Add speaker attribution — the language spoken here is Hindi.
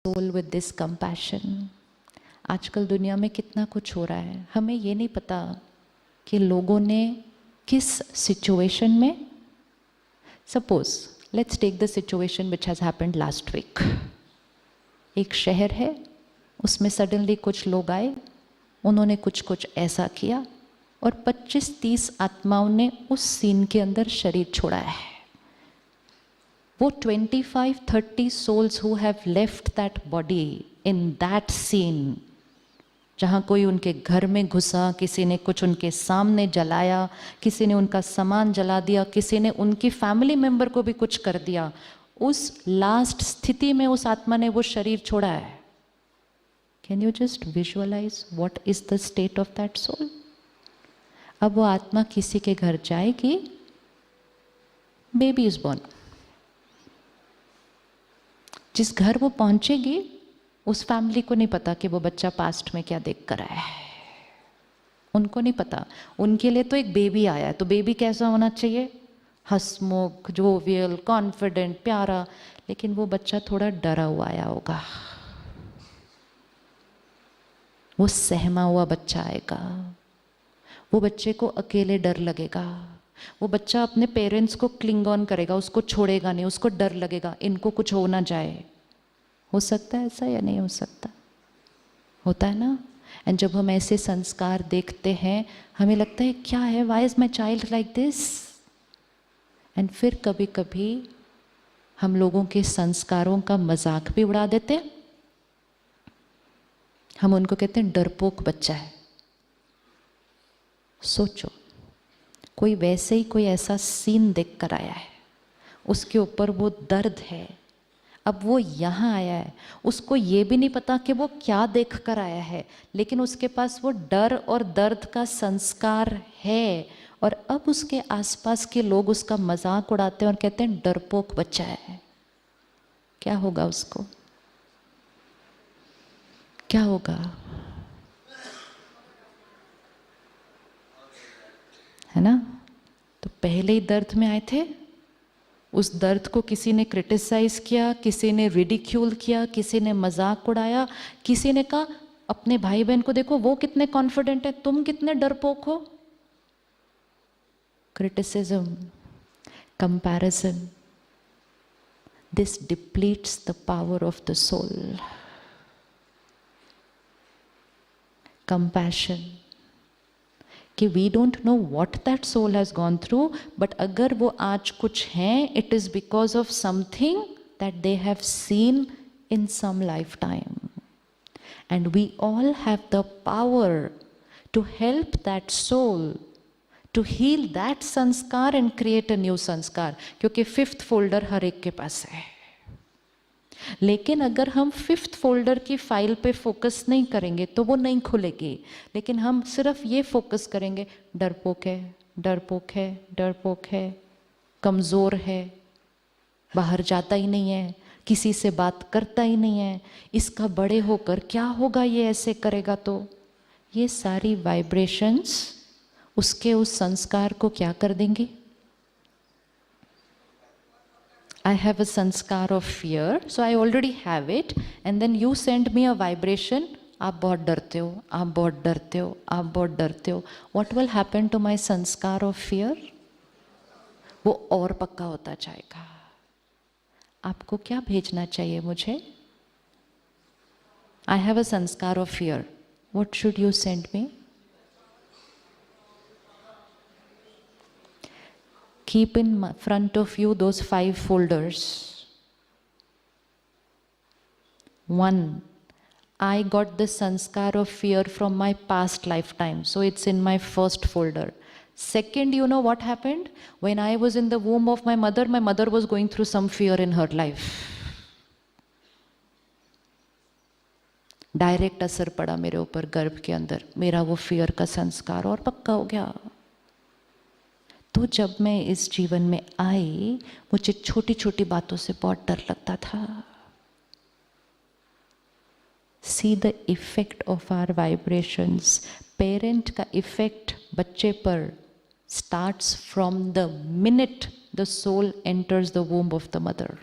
Speaker 1: soul with this compassion. आजकल दुनिया में कितना कुछ हो रहा है, हमें ये नहीं पता कि लोगों ने किस सिचुएशन में, suppose let's take the situation which has happened last week. एक शहर है, उसमें सडनली कुछ लोग आए, उन्होंने कुछ कुछ ऐसा किया और 25-30 आत्माओं ने उस सीन के अंदर शरीर छोड़ा है. वो 25-30 souls who have left that body in that scene, जहाँ कोई उनके घर में घुसा, किसी ने कुछ उनके सामने जलाया, किसी ने उनका सामान जला दिया, किसी ने उनकी फैमिली मेंबर को भी कुछ कर दिया, उस लास्ट स्थिति में उस आत्मा ने वो शरीर छोड़ा है. Can you just visualise what is the state of that soul? अब वो आत्मा किसी के घर जाएगी, बेबी इज बॉर्न. जिस घर वो पहुंचेगी, उस फैमिली को नहीं पता कि वो बच्चा पास्ट में क्या देख कर आया है. उनको नहीं पता. उनके लिए तो एक बेबी आया है, तो बेबी कैसा होना चाहिए? हंसमुख, जोवियल, कॉन्फिडेंट, प्यारा. लेकिन वो बच्चा थोड़ा डरा हुआ आया होगा, वो सहमा हुआ बच्चा आएगा. वो बच्चे को अकेले डर लगेगा. वो बच्चा अपने पेरेंट्स को क्लिंग ऑन करेगा, उसको छोड़ेगा नहीं, उसको डर लगेगा इनको कुछ हो ना जाए. हो सकता है ऐसा या नहीं हो सकता? होता है ना. एंड जब हम ऐसे संस्कार देखते हैं, हमें लगता है क्या है, why is my child like this. And फिर कभी कभी हम लोगों के संस्कारों का मजाक भी उड़ा देते हैं. हम उनको कहते हैं डरपोक बच्चा है. सोचो, कोई वैसे ही कोई ऐसा सीन देख कर आया है, उसके ऊपर वो दर्द है, अब वो यहाँ आया है, उसको ये भी नहीं पता कि वो क्या देख कर आया है, लेकिन उसके पास वो डर और दर्द का संस्कार है. और अब उसके आसपास के लोग उसका मजाक उड़ाते हैं और कहते हैं डरपोक बच्चा है. क्या होगा उसको? क्या होगा? है ना. तो पहले ही दर्द में आए थे, उस दर्द को किसी ने क्रिटिसाइज किया, किसी ने रिडिक्यूल किया, किसी ने मजाक उड़ाया, किसी ने कहा अपने भाई बहन को देखो वो कितने कॉन्फिडेंट है, तुम कितने डरपोक हो. Criticism, comparison, this depletes the power of the soul. Compassion कि we don't know what that soul has gone through, but अगर वो आज कुछ हैं, it is because of something that they have seen in some life time. And we all have the power to help that soul to heal that sanskar and create a new sanskar. क्योंकि 5th फोल्डर हर एक के पास है. लेकिन अगर हम 5th फोल्डर की फाइल पे फोकस नहीं करेंगे तो वो नहीं खुलेगी. लेकिन हम सिर्फ ये फोकस करेंगे, डरपोक है, डरपोक है, डरपोक है, कमज़ोर है, बाहर जाता ही नहीं है, किसी से बात करता ही नहीं है, इसका बड़े होकर क्या होगा, ये ऐसे करेगा. तो ये सारी वाइब्रेशंस उसके उस संस्कार को क्या कर देंगी? I have a sanskar of fear, so I already have it, and then you send me a vibration, आप बहुत डरते हो, आप बहुत डरते हो, आप बहुत डरते हो. What will happen to my sanskar of fear? वो और पक्का होता जाएगा. आपको क्या भेजना चाहिए मुझे? I have a sanskar of fear. What should you send me? Keep in front of you those 5 folders. 1, I got the sanskar of fear from my past lifetime, so it's in my first folder. Second, you know what happened? When I was in the womb of my mother was going through some fear in her life. Direct असर पड़ा मेरे ऊपर गर्भ के अंदर, मेरा वो फियर का संस्कार और पक्का हो गया. तो जब मैं इस जीवन में आई, मुझे छोटी छोटी बातों से बहुत डर लगता था. See the effect of our vibrations. Parent का इफेक्ट बच्चे पर starts from the minute the soul enters the womb of the mother.